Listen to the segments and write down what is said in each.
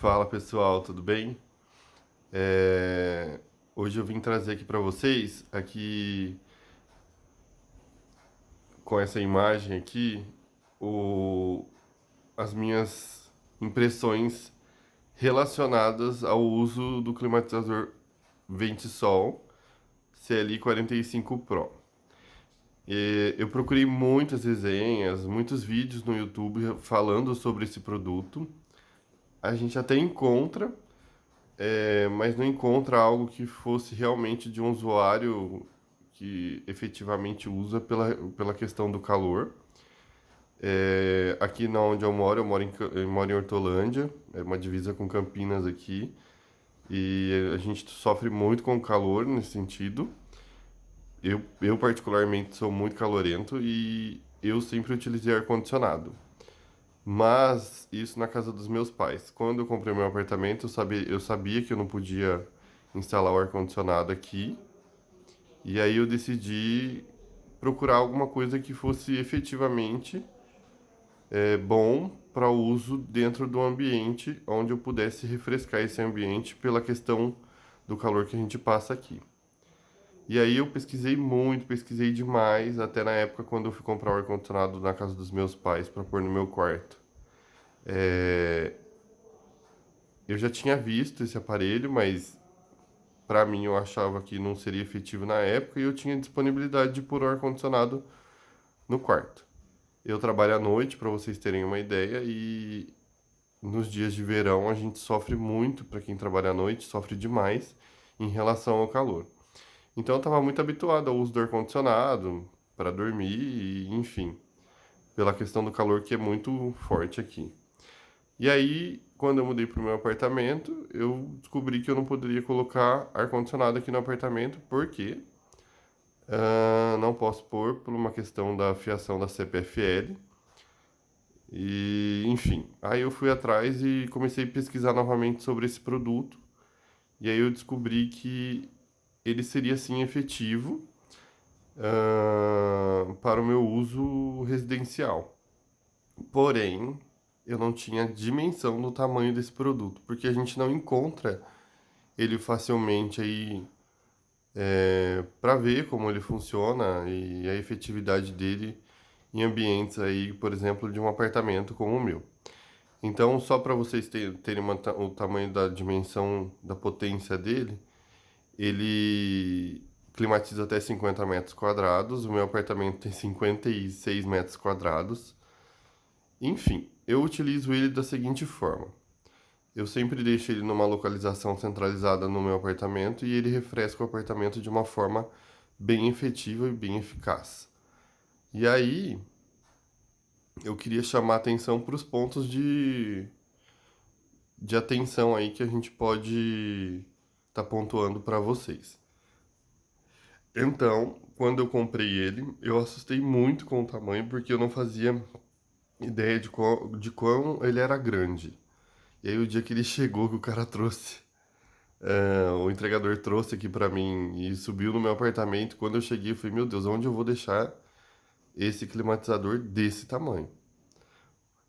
Fala pessoal, tudo bem? É, Hoje eu vim trazer aqui para vocês, aqui com essa imagem aqui, o... as minhas impressões relacionadas ao uso do climatizador Vente-Sol CL45 Pro. Eu procurei muitas resenhas, muitos vídeos no YouTube falando sobre esse produto. A gente até encontra, mas não encontra algo que fosse realmente de um usuário que efetivamente usa pela questão do calor. Aqui na onde eu moro eu moro em Hortolândia, é uma divisa com Campinas aqui, e a gente sofre muito com o calor nesse sentido. Eu particularmente sou muito calorento e eu sempre utilizei ar-condicionado. Mas isso na casa dos meus pais. Quando eu comprei meu apartamento, eu sabia que eu não podia instalar o ar-condicionado aqui. E aí eu decidi procurar alguma coisa que fosse efetivamente bom para o uso dentro do ambiente, onde eu pudesse refrescar esse ambiente pela questão do calor que a gente passa aqui. E aí eu pesquisei muito, pesquisei demais, até na época quando eu fui comprar o ar-condicionado na casa dos meus pais para pôr no meu quarto. É, Eu já tinha visto esse aparelho, mas para mim eu achava que não seria efetivo na época e eu tinha disponibilidade de pôr o ar-condicionado no quarto. Eu trabalho à noite, para vocês terem uma ideia, e nos dias de verão a gente sofre muito, para quem trabalha à noite, sofre demais em relação ao calor. Então eu estava muito habituado ao uso do ar-condicionado para dormir, e, enfim, pela questão do calor que é muito forte aqui. E aí, quando eu mudei para o meu apartamento, eu descobri que eu não poderia colocar ar-condicionado aqui no apartamento, porque não posso pôr por uma questão da fiação da CPFL. E, enfim, aí eu fui atrás e comecei a pesquisar novamente sobre esse produto. E aí eu descobri que ele seria sim efetivo para o meu uso residencial. Porém, eu não tinha dimensão do tamanho desse produto, porque a gente não encontra ele facilmente aí para ver como ele funciona e a efetividade dele em ambientes aí, por exemplo, de um apartamento como o meu. Então, só para vocês terem o tamanho da dimensão da potência dele, ele climatiza até 50 metros quadrados. O meu apartamento tem 56 metros quadrados. Enfim, eu utilizo ele da seguinte forma. Eu sempre deixo ele numa localização centralizada no meu apartamento e ele refresca o apartamento de uma forma bem efetiva e bem eficaz. E aí, eu queria chamar atenção para os pontos de atenção aí que a gente pode estar pontuando para vocês. Então, quando eu comprei ele, eu assustei muito com o tamanho porque eu não fazia ideia de quão ele era grande. E aí o dia que ele chegou, que o cara trouxe, o entregador trouxe aqui pra mim e subiu no meu apartamento, quando eu cheguei eu falei, meu Deus, onde eu vou deixar esse climatizador desse tamanho?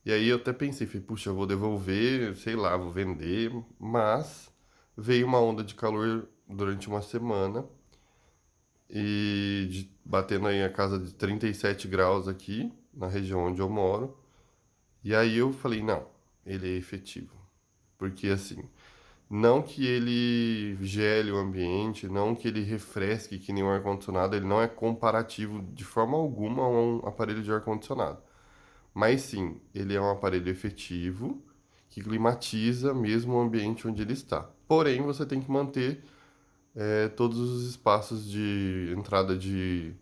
E aí eu até pensei, falei, puxa, eu vou devolver, sei lá, vou vender, mas veio uma onda de calor durante uma semana batendo aí a casa de 37 graus aqui, na região onde eu moro. E aí eu falei, não, ele é efetivo. Porque assim, não que ele gele o ambiente, não que ele refresque que nem um ar-condicionado, ele não é comparativo de forma alguma a um aparelho de ar-condicionado. Mas sim, ele é um aparelho efetivo que climatiza mesmo o ambiente onde ele está. Porém, você tem que manter todos os espaços de entrada de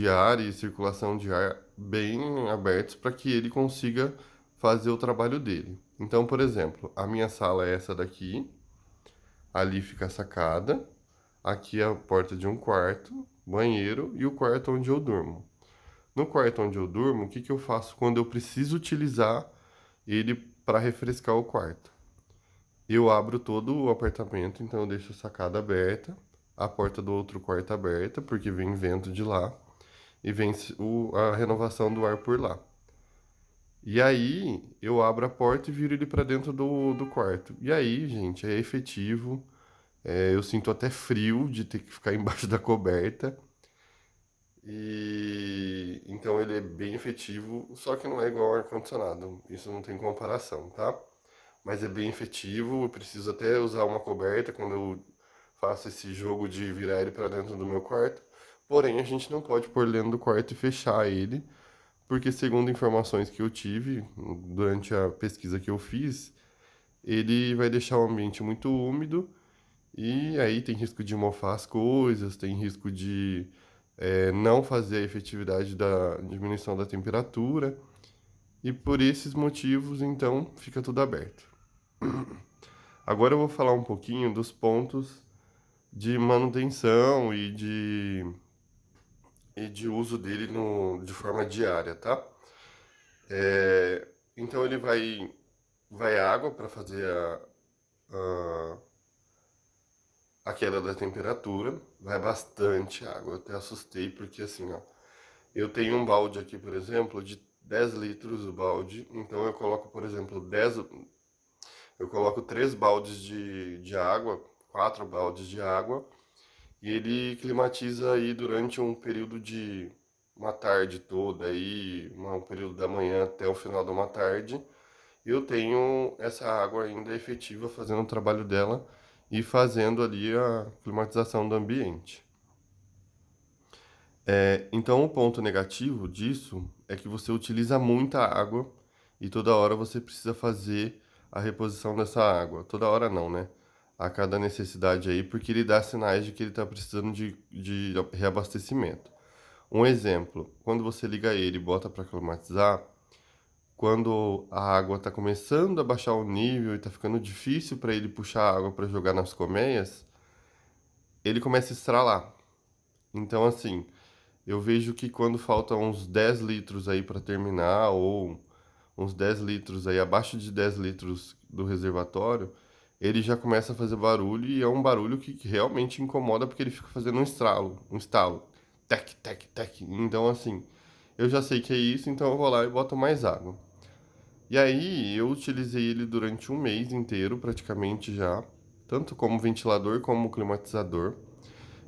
ar e circulação de ar bem abertos para que ele consiga fazer o trabalho dele. Então, por exemplo, a minha sala é essa daqui, ali fica a sacada, aqui é a porta de um quarto, banheiro e o quarto onde eu durmo. No quarto onde eu durmo, o que que eu faço quando eu preciso utilizar ele para refrescar o quarto? Eu abro todo o apartamento, então eu deixo a sacada aberta, a porta do outro quarto aberta, porque vem vento de lá, e vem a renovação do ar por lá. E aí eu abro a porta e viro ele para dentro do quarto. E aí, gente, é efetivo. Eu sinto até frio de ter que ficar embaixo da coberta. E então ele é bem efetivo, só que não é igual ao ar-condicionado. Isso não tem comparação, tá? Mas é bem efetivo. Eu preciso até usar uma coberta quando eu faço esse jogo de virar ele para dentro do meu quarto. Porém, a gente não pode pôr ele dentro do quarto e fechar ele, porque segundo informações que eu tive durante a pesquisa que eu fiz, ele vai deixar o ambiente muito úmido e aí tem risco de mofar as coisas, tem risco de não fazer a efetividade da diminuição da temperatura. E por esses motivos, então, fica tudo aberto. Agora eu vou falar um pouquinho dos pontos de manutenção e de uso dele de forma diária, tá? Então ele vai água para fazer a queda da temperatura, vai bastante água. Eu até assustei porque assim, ó, eu tenho um balde aqui, por exemplo, de 10 litros o balde, então eu coloco, por exemplo, eu coloco 3 baldes de água, 4 baldes de água, e ele climatiza aí durante um período de uma tarde toda, aí, um período da manhã até o final de uma tarde. Eu tenho essa água ainda efetiva fazendo o trabalho dela e fazendo ali a climatização do ambiente. Então, o ponto negativo disso é que você utiliza muita água e toda hora você precisa fazer a reposição dessa água. Toda hora não, né? A cada necessidade aí, porque ele dá sinais de que ele está precisando de reabastecimento. Um exemplo, quando você liga ele e bota para climatizar, quando a água está começando a baixar o nível e está ficando difícil para ele puxar a água para jogar nas colmeias, ele começa a estralar. Então, assim, eu vejo que quando faltam uns 10 litros aí para terminar, ou uns 10 litros aí, abaixo de 10 litros do reservatório, ele já começa a fazer barulho e é um barulho que realmente incomoda porque ele fica fazendo um estalo. Tec, tec, tec. Então, assim, eu já sei que é isso, então eu vou lá e boto mais água. E aí, eu utilizei ele durante um mês inteiro, praticamente já, tanto como ventilador como climatizador.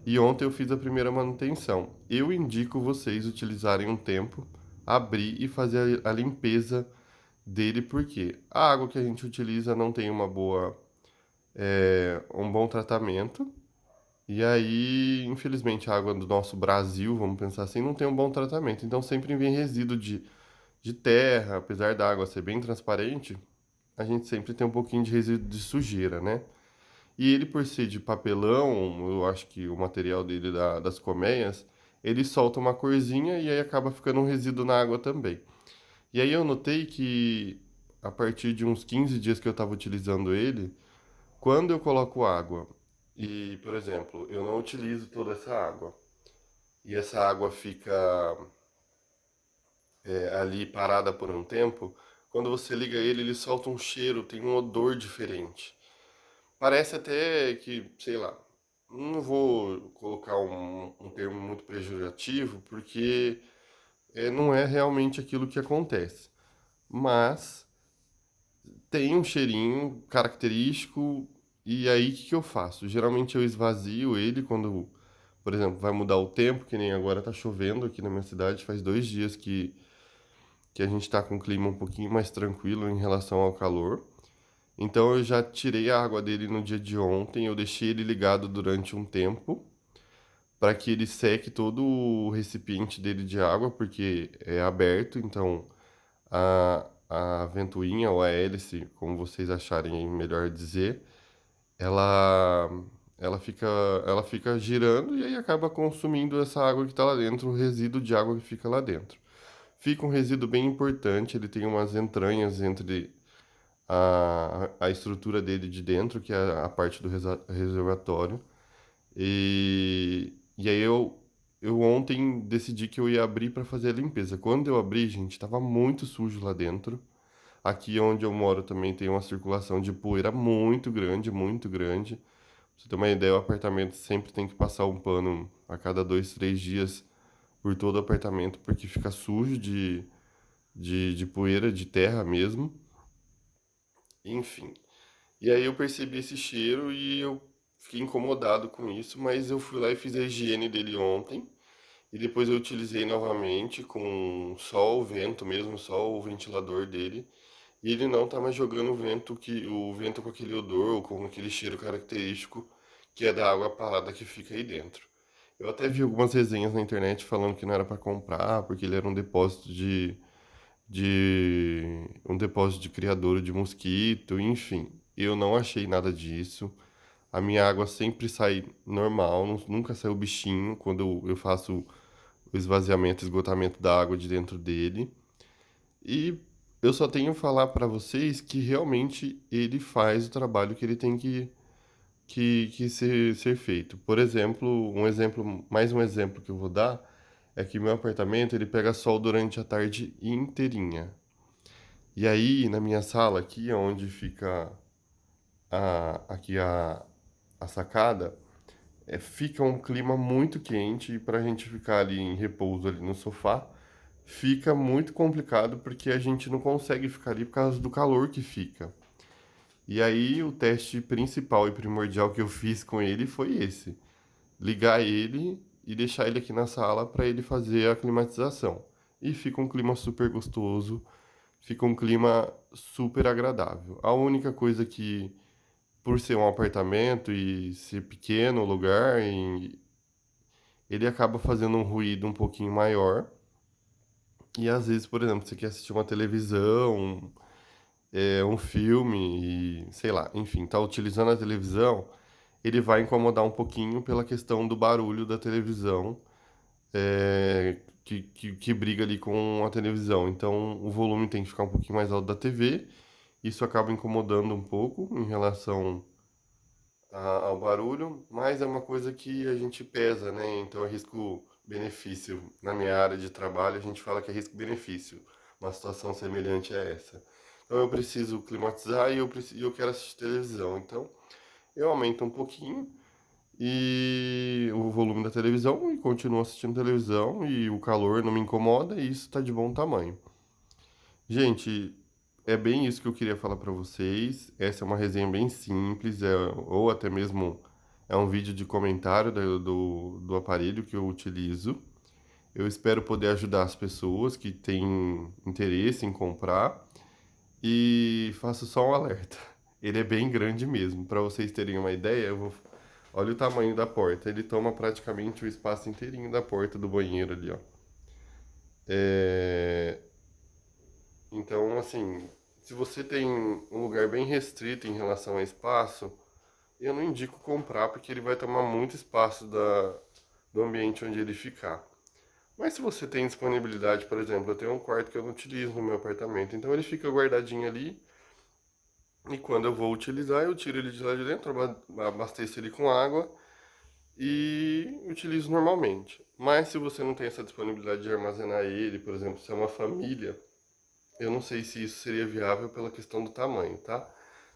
E ontem eu fiz a primeira manutenção. Eu indico vocês utilizarem um tempo, abrir e fazer a limpeza dele, porque a água que a gente utiliza não tem um bom tratamento. E aí, infelizmente, a água do nosso Brasil, vamos pensar assim, não tem um bom tratamento. Então sempre vem resíduo de terra, apesar da água ser bem transparente, a gente sempre tem um pouquinho de resíduo de sujeira, né? E ele, por ser de papelão, eu acho que o material dele das colmeias, ele solta uma corzinha e aí acaba ficando um resíduo na água também. E aí eu notei que a partir de uns 15 dias que eu estava utilizando ele, quando eu coloco água e, por exemplo, eu não utilizo toda essa água e essa água fica ali parada por um tempo, quando você liga ele, ele solta um cheiro, tem um odor diferente. Parece até que, sei lá, não vou colocar um termo muito pejorativo, porque não é realmente aquilo que acontece. Mas tem um cheirinho característico, e aí o que eu faço? Geralmente eu esvazio ele quando, por exemplo, vai mudar o tempo, que nem agora tá chovendo aqui na minha cidade, faz 2 dias que a gente tá com um clima um pouquinho mais tranquilo em relação ao calor. Então eu já tirei a água dele no dia de ontem, eu deixei ele ligado durante um tempo para que ele seque todo o recipiente dele de água, porque é aberto, então a ventoinha ou a hélice, como vocês acharem melhor dizer, ela ela fica girando e aí acaba consumindo essa água que está lá dentro, o resíduo de água que fica lá dentro. Fica um resíduo bem importante, ele tem umas entranhas entre a estrutura dele de dentro, que é a parte do reservatório. E aí eu ontem decidi que eu ia abrir para fazer a limpeza. Quando eu abri, gente, estava muito sujo lá dentro. Aqui onde eu moro também tem uma circulação de poeira muito grande, muito grande. Pra você ter uma ideia, o apartamento sempre tem que passar um pano a cada 2, 3 dias por todo o apartamento, porque fica sujo de poeira, de terra mesmo, enfim. E aí eu percebi esse cheiro e eu fiquei incomodado com isso, mas eu fui lá e fiz a higiene dele ontem. E depois eu utilizei novamente com só o vento mesmo, só o ventilador dele. E ele não tá mais jogando o vento com aquele odor ou com aquele cheiro característico que é da água parada que fica aí dentro. Eu até vi algumas resenhas na internet falando que não era para comprar, porque ele era um depósito de criadouro de mosquito, enfim. Eu não achei nada disso. A minha água sempre sai normal, nunca saiu bichinho quando eu faço o esvaziamento, esgotamento da água de dentro dele. E eu só tenho a falar para vocês que realmente ele faz o trabalho que ele tem que ser feito. Por exemplo, mais um exemplo que eu vou dar é que meu apartamento ele pega sol durante a tarde inteirinha. E aí, na minha sala aqui, onde fica aqui a sacada, fica um clima muito quente e para a gente ficar ali em repouso ali no sofá, fica muito complicado porque a gente não consegue ficar ali por causa do calor que fica. E aí o teste principal e primordial que eu fiz com ele foi esse: ligar ele e deixar ele aqui na sala para ele fazer a climatização. E fica um clima super gostoso, fica um clima super agradável. A única coisa que, por ser um apartamento e ser pequeno o lugar, ele acaba fazendo um ruído um pouquinho maior. E às vezes, por exemplo, você quer assistir uma televisão, um filme, e sei lá, enfim, tá utilizando a televisão, ele vai incomodar um pouquinho pela questão do barulho da televisão, que briga ali com a televisão. Então, o volume tem que ficar um pouquinho mais alto da TV. Isso acaba incomodando um pouco em relação ao barulho, mas é uma coisa que a gente pesa, né? Então, é risco-benefício. Na minha área de trabalho, a gente fala que é risco-benefício. Uma situação semelhante a essa. Então, eu preciso climatizar e eu quero assistir televisão. Então, eu aumento um pouquinho e o volume da televisão e continuo assistindo televisão e o calor não me incomoda e isso está de bom tamanho. Gente, é bem isso que eu queria falar para vocês. Essa é uma resenha bem simples, ou até mesmo é um vídeo de comentário do aparelho que eu utilizo. Eu espero poder ajudar as pessoas que têm interesse em comprar e faço só um alerta. Ele é bem grande mesmo. Para vocês terem uma ideia, olha o tamanho da porta. Ele toma praticamente o espaço inteirinho da porta do banheiro ali, ó. É, Então, assim, se você tem um lugar bem restrito em relação a espaço, eu não indico comprar porque ele vai tomar muito espaço do ambiente onde ele ficar. Mas se você tem disponibilidade, por exemplo, eu tenho um quarto que eu não utilizo no meu apartamento, então ele fica guardadinho ali e quando eu vou utilizar, eu tiro ele de lá de dentro, abasteço ele com água e utilizo normalmente. Mas se você não tem essa disponibilidade de armazenar ele, por exemplo, se é uma família, eu não sei se isso seria viável pela questão do tamanho, tá?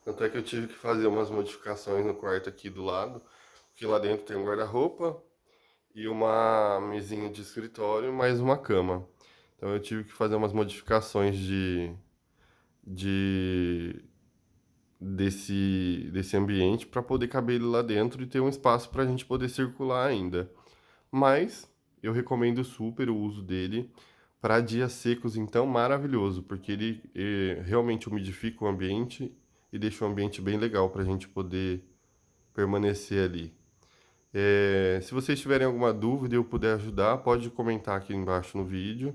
Tanto é que eu tive que fazer umas modificações no quarto aqui do lado, porque lá dentro tem um guarda-roupa e uma mesinha de escritório, mais uma cama. Então eu tive que fazer umas modificações de desse ambiente para poder caber ele lá dentro e ter um espaço para a gente poder circular ainda. Mas eu recomendo super o uso dele para dias secos, então maravilhoso, porque ele realmente umidifica o ambiente e deixa o ambiente bem legal para a gente poder permanecer ali. Se vocês tiverem alguma dúvida e eu puder ajudar, pode comentar aqui embaixo no vídeo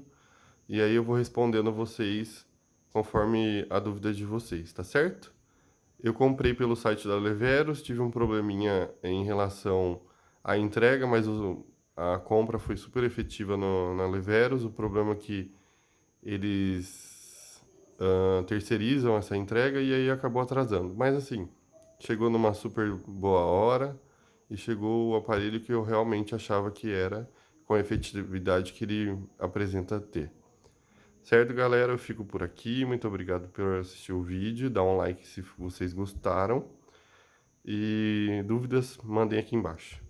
e aí eu vou respondendo vocês conforme a dúvida de vocês, tá certo? Eu comprei pelo site da Leveros, tive um probleminha em relação à entrega, mas a compra foi super efetiva na Leveros. O problema é que eles terceirizam essa entrega e aí acabou atrasando. Mas assim, chegou numa super boa hora e chegou o aparelho que eu realmente achava que era, com a efetividade que ele apresenta ter. Certo, galera? Eu fico por aqui. Muito obrigado por assistir o vídeo. Dá um like se vocês gostaram. E dúvidas, mandem aqui embaixo.